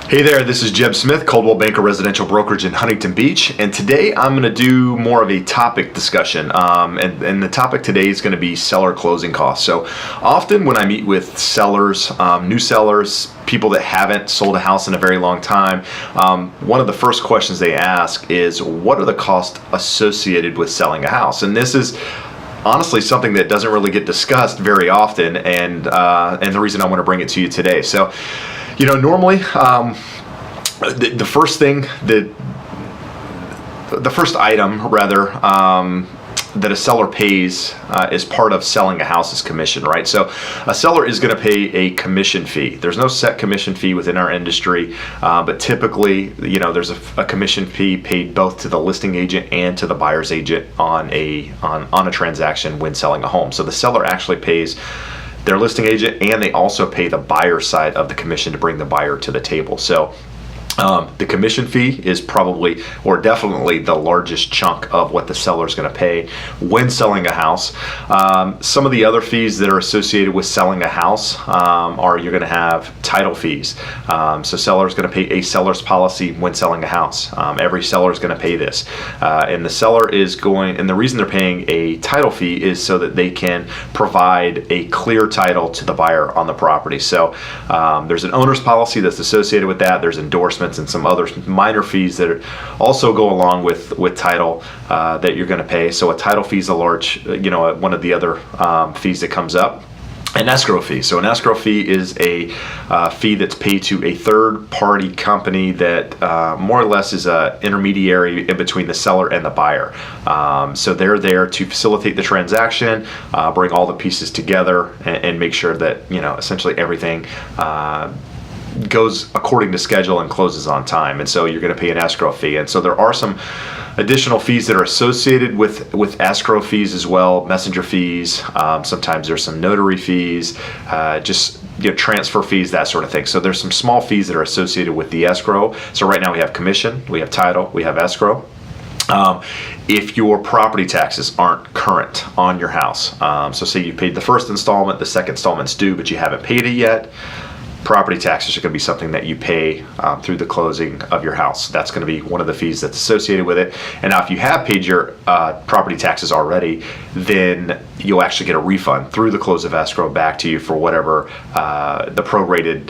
Hey there, this is Jeb Smith, Coldwell Banker Residential Brokerage in Huntington Beach, and today I'm going to do more of a topic discussion, and the topic today is going to be seller closing costs. So often when I meet with sellers, new sellers, people that haven't sold a house in a very long time, one of the first questions they ask is, what are the costs associated with selling a house? And this is honestly something that doesn't really get discussed very often, and the reason I want to bring it to you today. So, normally, the first thing the first item rather that a seller pays is part of selling a house is commission, right? So a seller is going to pay a commission fee. There's no set commission fee within our industry, but typically, there's a commission fee paid both to the listing agent and to the buyer's agent on a transaction when selling a home. So the seller actually pays their listing agent, and they also pay the buyer side of the commission to bring the buyer to the table. So the commission fee is probably, or definitely, the largest chunk of what the seller is going to pay when selling a house. Some of the other fees that are associated with selling a house are you're going to have title fees. So seller is going to pay a seller's policy when selling a house. Every seller is going to pay this, and the seller is going. And the reason they're paying a title fee is so that they can provide a clear title to the buyer on the property. So there's an owner's policy that's associated with that. There's endorsements and some other minor fees that also go along with title that you're going to pay. So a title fee is a large, one of the other fees that comes up. An escrow fee. So an escrow fee is a fee that's paid to a third-party company that more or less is an intermediary in between the seller and the buyer. So they're there to facilitate the transaction, bring all the pieces together, and make sure that essentially everything goes according to schedule and closes on time. And so you're going to pay an escrow fee. And so there are some additional fees that are associated with escrow fees as well, messenger fees. Sometimes there's some notary fees, transfer fees, that sort of thing. So there's some small fees that are associated with the escrow. So right now we have commission, we have title, we have escrow. If your property taxes aren't current on your house, so say you paid the first installment, the second installment's due, but you haven't paid it yet, property taxes are going to be something that you pay through the closing of your house. That's going to be one of the fees that's associated with it. And now if you have paid your property taxes already, then you'll actually get a refund through the close of escrow back to you for whatever the prorated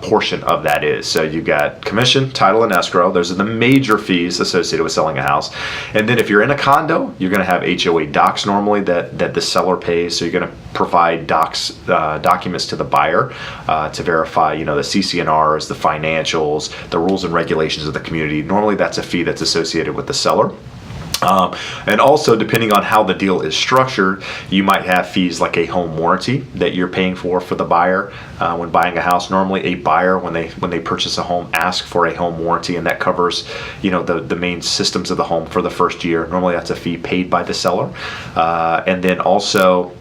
portion of that is. So you've got commission, title, and escrow. Those are the major fees associated with selling a house. And then if you're in a condo, you're going to have HOA docs normally that the seller pays. So you're going to provide documents to the buyer to verify, the CC&Rs, the financials, the rules and regulations of the community. Normally that's a fee that's associated with the seller. And also, depending on how the deal is structured, you might have fees like a home warranty that you're paying for the buyer when buying a house. Normally, a buyer, when they purchase a home, ask for a home warranty, and that covers, the main systems of the home for the first year. Normally, that's a fee paid by the seller, and then also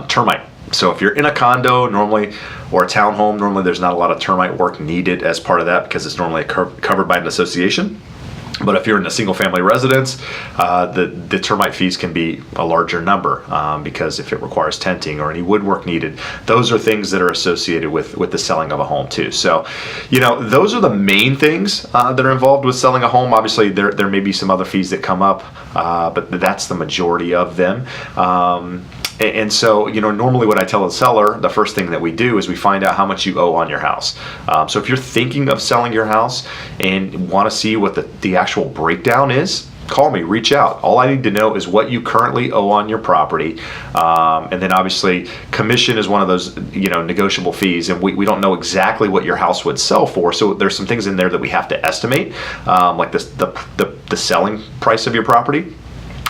termite. So if you're in a condo normally, or a townhome, normally there's not a lot of termite work needed as part of that because it's normally covered by an association. But if you're in a single family residence, the termite fees can be a larger number because if it requires tenting or any woodwork needed, those are things that are associated with the selling of a home too. So, those are the main things that are involved with selling a home. Obviously, there may be some other fees that come up, but that's the majority of them. And so, normally what I tell a seller, the first thing that we do is we find out how much you owe on your house. So if you're thinking of selling your house and want to see what the actual breakdown is, call me, reach out. All I need to know is what you currently owe on your property. And then obviously commission is one of those, negotiable fees, and we don't know exactly what your house would sell for. So there's some things in there that we have to estimate, like the selling price of your property.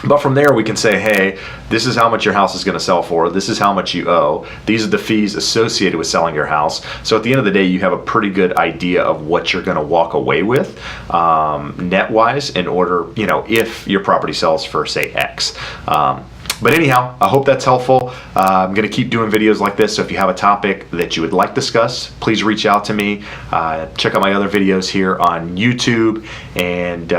But from there, we can say, hey, this is how much your house is going to sell for. This is how much you owe. These are the fees associated with selling your house. So at the end of the day, you have a pretty good idea of what you're going to walk away with net-wise in order, if your property sells for, say, X. But anyhow, I hope that's helpful. I'm going to keep doing videos like this, so if you have a topic that you would like discussed, please reach out to me. Check out my other videos here on YouTube, and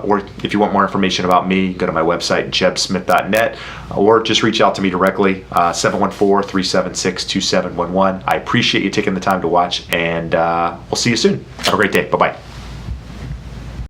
or if you want more information about me, go to my website, jebsmith.net, or just reach out to me directly, 714-376-2711. I appreciate you taking the time to watch, and we'll see you soon. Have a great day. Bye-bye.